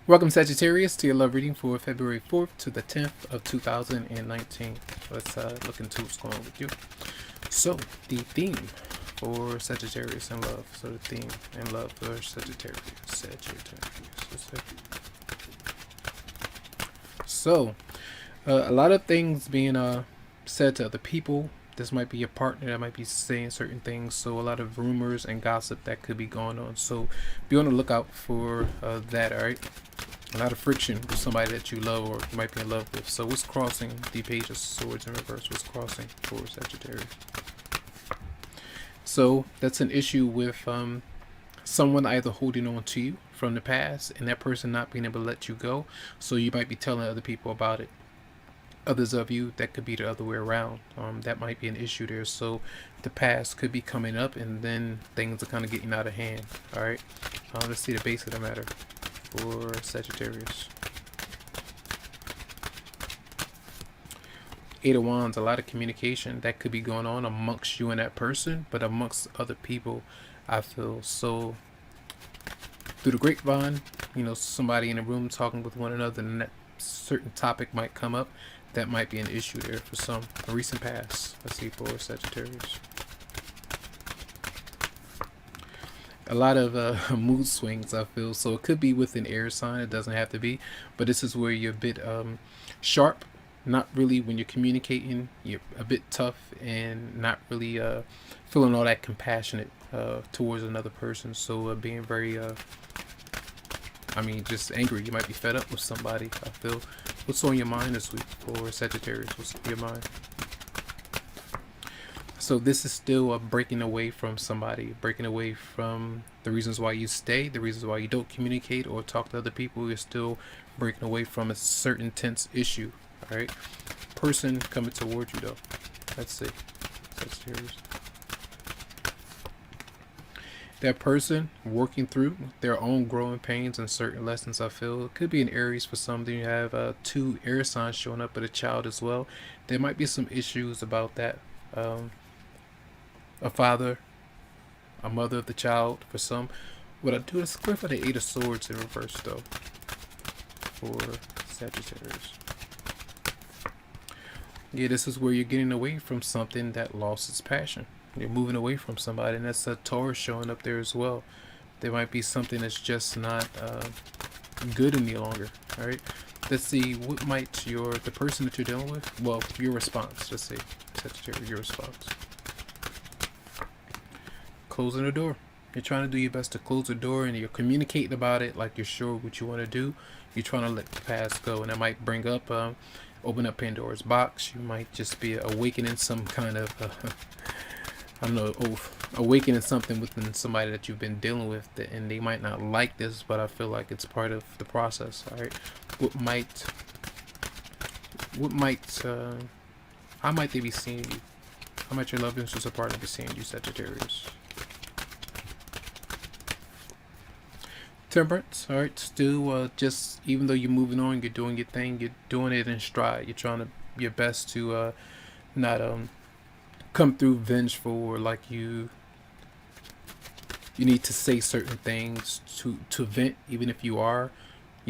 Welcome, Sagittarius, to your love reading for February 4th to the 10th of 2019. Let's look into what's going on with you. So, the theme for Sagittarius in love. So, the theme in love for Sagittarius. So, a lot of things being said to other people. This might be your partner that might be saying certain things. So, a lot of rumors and gossip that could be going on. So, be on the lookout for that, alright? A lot of friction with somebody that you love or you might be in love with. So what's crossing the Page of Swords in reverse? What's crossing for Sagittarius? So that's an issue with someone either holding on to you from the past and that person not being able to let you go. So you might be telling other people about it. Others of you, that could be the other way around. That might be an issue there. So the past could be coming up and then things are kind of getting out of hand. All right. Let's see the base of the matter for Sagittarius. Eight of Wands, a lot of communication that could be going on amongst you and that person, but amongst other people, I feel. So through the grapevine, somebody in a room talking with one another and that certain topic might come up. That might be an issue there for some recent past. Let's see for Sagittarius. A lot of mood swings, I feel. So it could be with an air sign. It doesn't have to be. But this is where you're a bit sharp. Not really when you're communicating. You're a bit tough and not really feeling all that compassionate towards another person. So being very, just angry. You might be fed up with somebody, I feel. What's on your mind this week for Sagittarius? What's on your mind? So this is still a breaking away from somebody, breaking away from the reasons why you stay, the reasons why you don't communicate or talk to other people. You're still breaking away from a certain tense issue. All right, person coming towards you though. Let's see. Sagittarius. That person working through their own growing pains and certain lessons, I feel. It could be an Aries for some. Then you have two air signs showing up, but a child as well. There might be some issues about that. A father, a mother of the child for some. What I do is clear for the Eight of Swords in reverse though for Sagittarius. Yeah, this is where you're getting away from something that lost its passion. You're moving away from somebody, and that's a Taurus showing up there as well. There might be something that's just not good any longer. All right, let's see what might the person that you're dealing with. Well, your response. Let's see, Sagittarius, your response. Closing the door. You're trying to do your best to close the door, and you're communicating about it like you're sure what you want to do. You're trying to let the past go, and that might bring up, open up Pandora's box. You might just be awakening some kind of, awakening something within somebody that you've been dealing with, and they might not like this, but I feel like it's part of the process. All right, how might they be seeing you? How might your love interest or partner be seeing you, Sagittarius? Temperance, all right. Still, just even though you're moving on, you're doing your thing. You're doing it in stride. You're trying to your best to not come through vengeful or like you need to say certain things to vent. Even if you're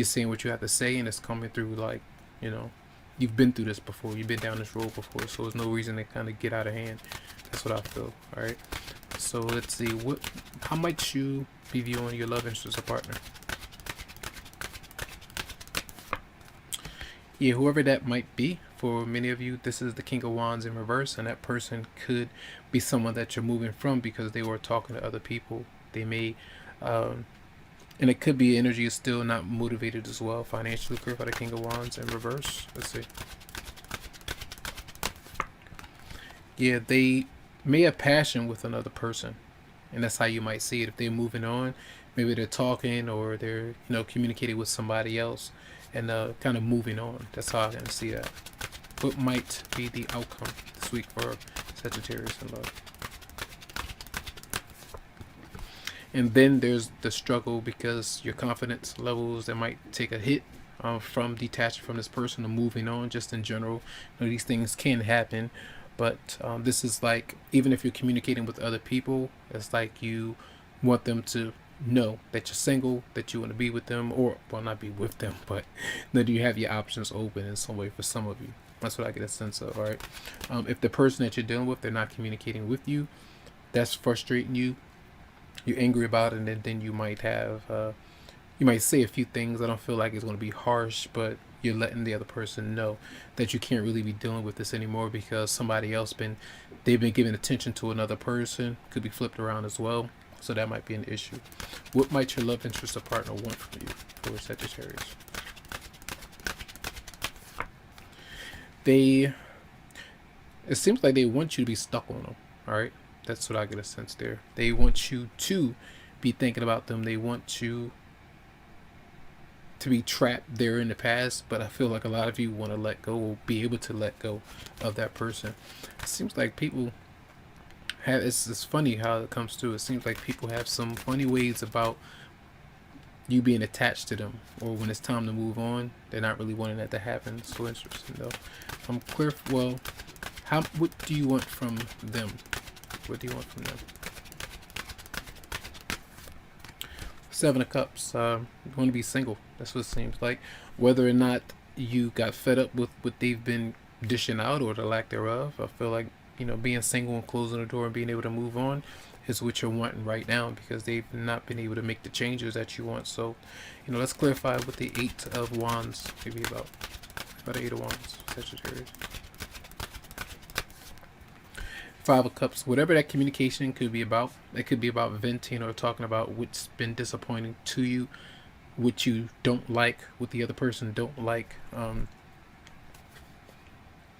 saying what you have to say, and it's coming through like you've been through this before. You've been down this road before, so there's no reason to kind of get out of hand. That's what I feel. All right. So let's see how might you be viewing your love interest as a partner? Yeah, whoever that might be, for many of you, this is the King of Wands in reverse, and that person could be someone that you're moving from because they were talking to other people. They may, and it could be energy is still not motivated as well financially. Clear by the King of Wands in reverse. Let's see. Yeah, they may have passion with another person, and that's how you might see it. If they're moving on, maybe they're talking or they're communicating with somebody else and kind of moving on. That's how I can see that. What might be the outcome this week for Sagittarius in love? And then there's the struggle because your confidence levels that might take a hit from detaching from this person or moving on. Just in general, these things can happen. But this is like, even if you're communicating with other people, it's like you want them to know that you're single, that you want to be with them, or well, not be with them, but that you have your options open in some way for some of you. That's what I get a sense of. All right. If the person that you're dealing with, they're not communicating with you, that's frustrating you. You're angry about it, and then you might have you might say a few things. I don't feel like it's going to be harsh, but you're letting the other person know that you can't really be dealing with this anymore because somebody else they've been giving attention to another person. Could be flipped around as well. So that might be an issue. What might your love interest or partner want from you for Sagittarius? It seems like they want you to be stuck on them. All right. That's what I get a sense there. They want you to be thinking about them. They want you to be trapped there in the past, but I feel like a lot of you want to let go or be able to let go of that person. It seems like people have, it's funny how it comes through. It seems like people have some funny ways about you being attached to them, or when it's time to move on, they're not really wanting that to happen. So interesting though. I'm clear. Well, what do you want from them? What do you want from them? Seven of Cups. You want to be single. That's what it seems like. Whether or not you got fed up with what they've been dishing out or the lack thereof, I feel like, being single and closing the door and being able to move on is what you're wanting right now because they've not been able to make the changes that you want. So, let's clarify what the Eight of Wands could be about. About the Eight of Wands, Sagittarius. Five of Cups, whatever that communication could be about. It could be about venting or talking about what's been disappointing to you, what you don't like, what the other person don't like,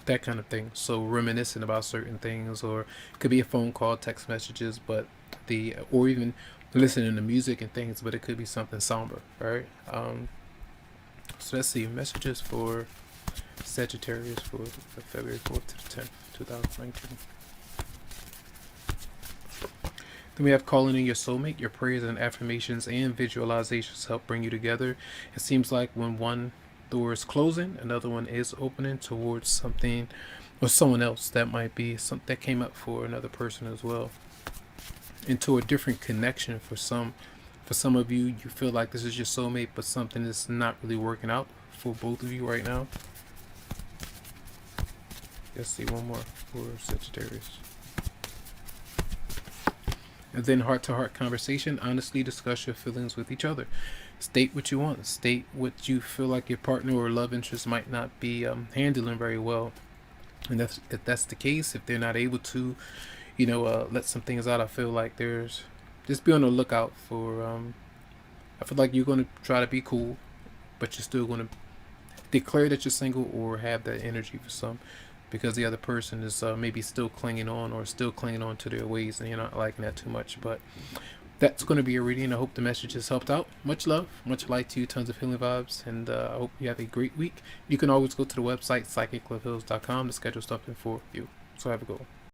that kind of thing. So reminiscing about certain things, or it could be a phone call, text messages, or even listening to music and things, but it could be something somber, right? So let's see, messages for Sagittarius for February 4th to the 10th, 2019. Then we have calling in your soulmate. Your prayers and affirmations and visualizations help bring you together. It seems like when one door is closing, another one is opening towards something or someone else. That might be something that came up for another person as well. Into a different connection for some. For some of you, you feel like this is your soulmate, but something is not really working out for both of you right now. Let's see one more for Sagittarius. And then heart-to-heart conversation. Honestly discuss your feelings with each other. State what you want. State what you feel like your partner or love interest might not be handling very well. And if that's the case, if they're not able to, let some things out, I feel like just be on the lookout for. I feel like you're going to try to be cool, but you're still going to declare that you're single or have that energy for some. Because the other person is maybe still clinging on to their ways, and you're not liking that too much. But that's going to be a reading. I hope the message has helped out. Much love, much light to you, tons of healing vibes, and I hope you have a great week. You can always go to the website psychicloveheals.com to schedule something for you. So have a good one.